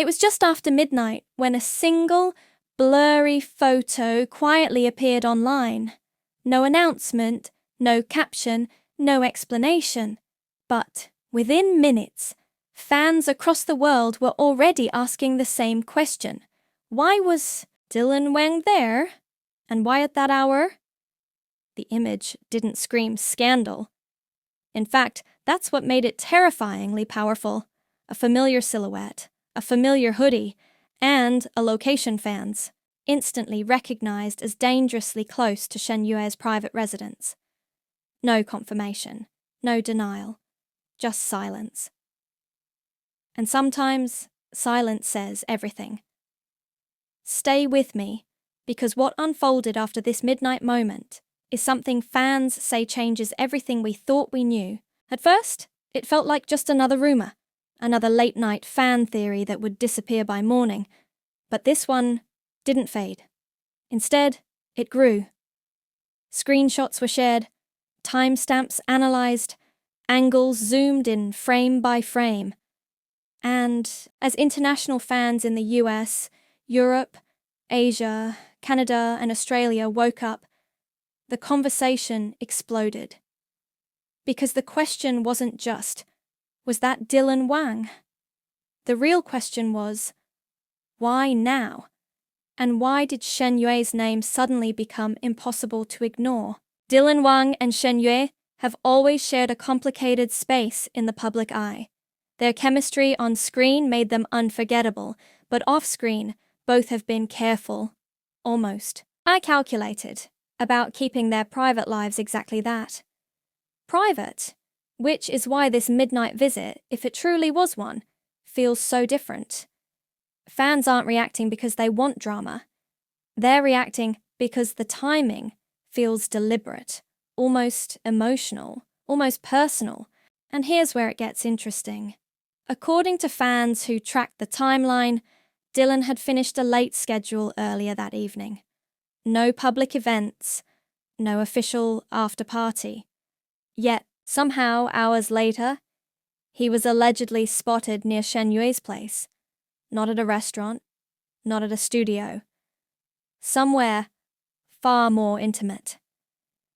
It was just after midnight when a single, blurry photo quietly appeared online. No announcement, no caption, no explanation. But within minutes, fans across the world were already asking the same question. Why was Dylan Wang there? And why at that hour? The image didn't scream scandal. In fact, that's what made it terrifyingly powerful. A familiar silhouette, a familiar hoodie, and a location fans, instantly recognized as dangerously close to Shen Yue's private residence. No confirmation, no denial, just silence. And sometimes, silence says everything. Stay with me, because what unfolded after this midnight moment is something fans say changes everything we thought we knew. At first, it felt like just another rumor, another late-night fan theory that would disappear by morning. But this one didn't fade. Instead, it grew. Screenshots were shared, timestamps analyzed, angles zoomed in frame by frame. And as international fans in the US, Europe, Asia, Canada, and Australia woke up, the conversation exploded. Because the question wasn't just, was that Dylan Wang? The real question was, why now? And why did Shen Yue's name suddenly become impossible to ignore? Dylan Wang and Shen Yue have always shared a complicated space in the public eye. Their chemistry on screen made them unforgettable, but off-screen, both have been careful. Almost. I calculated about keeping their private lives exactly that. Private, which is why this midnight visit, if it truly was one, feels so different. Fans aren't reacting because they want drama. They're reacting because the timing feels deliberate, almost emotional, almost personal. And here's where it gets interesting. According to fans who tracked the timeline, Dylan had finished a late schedule earlier that evening. No public events, no official after-party. Yet, somehow, hours later, he was allegedly spotted near Shen Yue's place. Not at a restaurant, not at a studio. Somewhere far more intimate.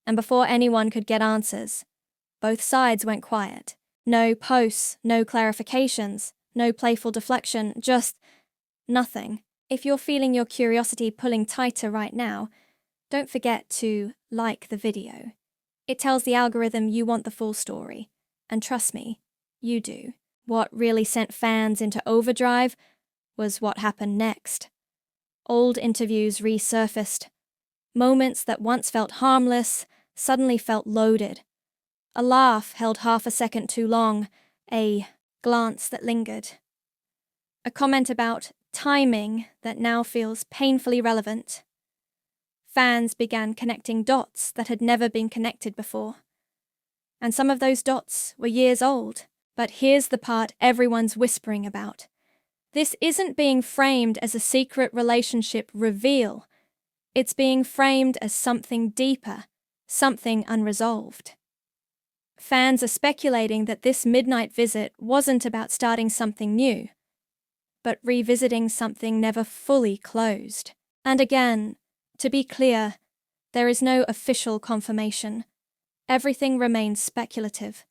And before anyone could get answers, both sides went quiet. No posts, no clarifications, no playful deflection, just nothing. If you're feeling your curiosity pulling tighter right now, don't forget to like the video. It tells the algorithm you want the full story. And trust me, you do. What really sent fans into overdrive was what happened next. Old interviews resurfaced. Moments that once felt harmless suddenly felt loaded. A laugh held half a second too long, a glance that lingered. A comment about timing that now feels painfully relevant. Fans began connecting dots that had never been connected before. And some of those dots were years old. But here's the part everyone's whispering about. This isn't being framed as a secret relationship reveal. It's being framed as something deeper, something unresolved. Fans are speculating that this midnight visit wasn't about starting something new, but revisiting something never fully closed. And again, to be clear, there is no official confirmation. Everything remains speculative.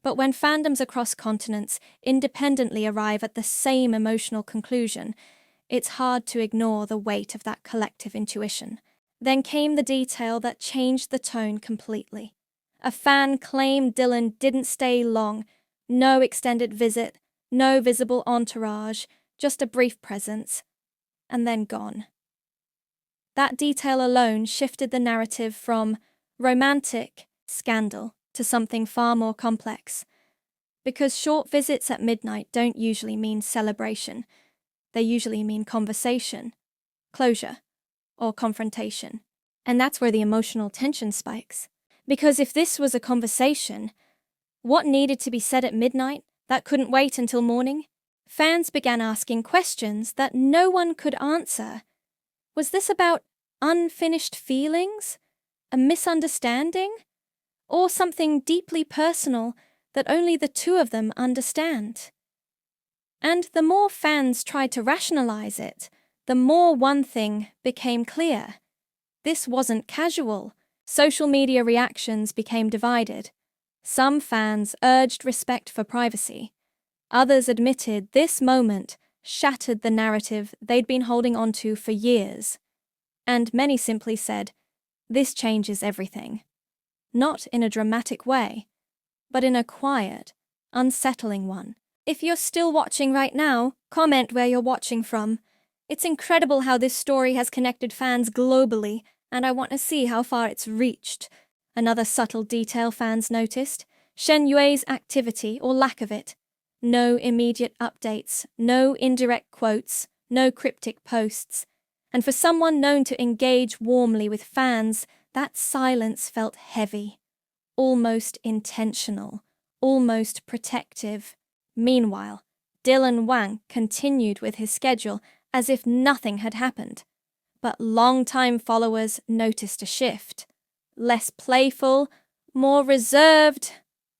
But when fandoms across continents independently arrive at the same emotional conclusion, it's hard to ignore the weight of that collective intuition. Then came the detail that changed the tone completely. A fan claimed Dylan didn't stay long, no extended visit, no visible entourage, just a brief presence, and then gone. That detail alone shifted the narrative from romantic scandal to something far more complex. Because short visits at midnight don't usually mean celebration. They usually mean conversation, closure, or confrontation. And that's where the emotional tension spikes. Because if this was a conversation, what needed to be said at midnight that couldn't wait until morning? Fans began asking questions that no one could answer. Was this about unfinished feelings? A misunderstanding? Or something deeply personal that only the two of them understand? And the more fans tried to rationalize it, the more one thing became clear. This wasn't casual. Social media reactions became divided. Some fans urged respect for privacy. Others admitted this moment shattered the narrative they'd been holding onto for years. And many simply said, "This changes everything." Not in a dramatic way, but in a quiet, unsettling one. If you're still watching right now, comment where you're watching from. It's incredible how this story has connected fans globally, and I want to see how far it's reached. Another subtle detail fans noticed: Shen Yue's activity, or lack of it. No immediate updates, no indirect quotes, no cryptic posts. And for someone known to engage warmly with fans, that silence felt heavy, almost intentional, almost protective. Meanwhile, Wang continued with his schedule as if nothing had happened. But long-time followers noticed a shift. Less playful, more reserved.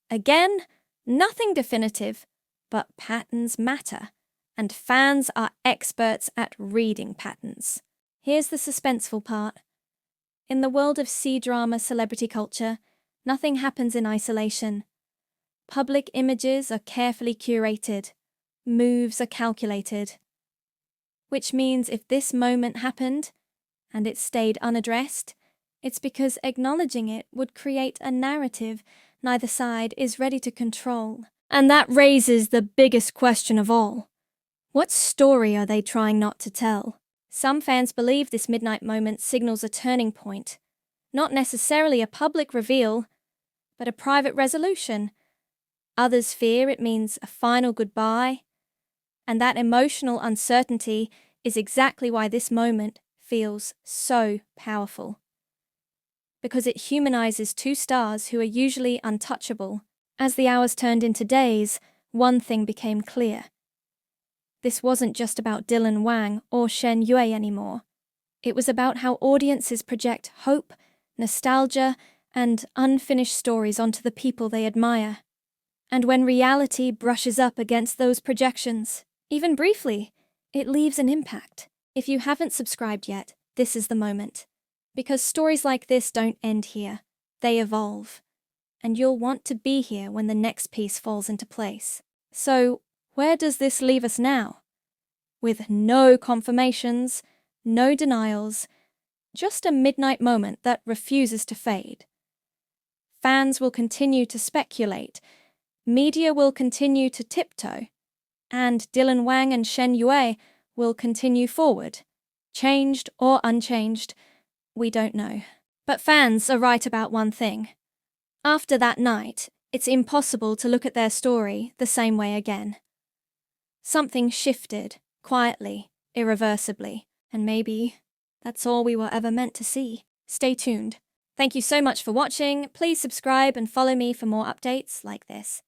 Again, nothing definitive, but patterns matter, and fans are experts at reading patterns. Here's the suspenseful part. In the world of C-drama celebrity culture, nothing happens in isolation. Public images are carefully curated, moves are calculated. Which means if this moment happened, and it stayed unaddressed, it's because acknowledging it would create a narrative neither side is ready to control. And that raises the biggest question of all. What story are they trying not to tell? Some fans believe this midnight moment signals a turning point. Not necessarily a public reveal, but a private resolution. Others fear it means a final goodbye. And that emotional uncertainty is exactly why this moment feels so powerful. Because it humanizes two stars who are usually untouchable. As the hours turned into days, one thing became clear. This wasn't just about Wang or Shen Yue anymore. It was about how audiences project hope, nostalgia, and unfinished stories onto the people they admire. And when reality brushes up against those projections, even briefly, it leaves an impact. If you haven't subscribed yet, this is the moment. Because stories like this don't end here. They evolve. And you'll want to be here when the next piece falls into place. So, where does this leave us now? With no confirmations, no denials, just a midnight moment that refuses to fade. Fans will continue to speculate, media will continue to tiptoe, and Wang and Shen Yue will continue forward. Changed or unchanged, we don't know. But fans are right about one thing. After that night, it's impossible to look at their story the same way again. Something shifted, quietly, irreversibly, and maybe that's all we were ever meant to see. Stay tuned. Thank you so much for watching. Please subscribe and follow me for more updates like this.